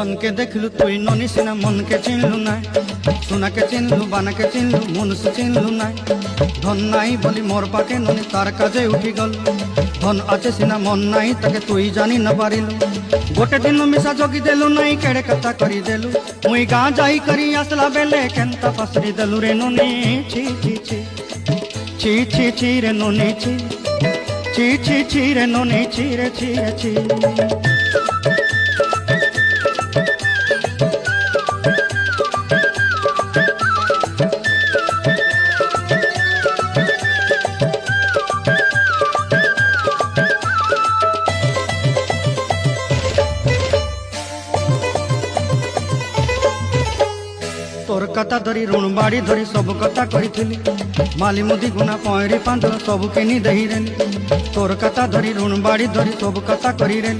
धन के देखलु तुई ननी सिना मन के चिन्हलु ना सोना के चिन्हलु बाना के चिन्हलु मनुष्य चिन्हलु ना धन नाई बोली मोर पाके ननी तार काजे उठी गल धन आचे सिना मन नाई ताके तुई जानी न पारिलु गोटे दिन मिसा जोगी देलु नाई केड़े कथा करी देलु मुई गाँ जाई करी आसला बेले केंता पसरी देलु रे ननी छी छी छी छी छी छी रे ननी छी छी छी छी रे ननी छी रे छी रे छी तोर कथा धरी ऋण बाड़ी धरी सब कथा करी माली मुदी गुना पहरी पांद सब किनी दही रेली तोर कथा धरी ऋण बाड़ी धरी सब कथा करी रेली।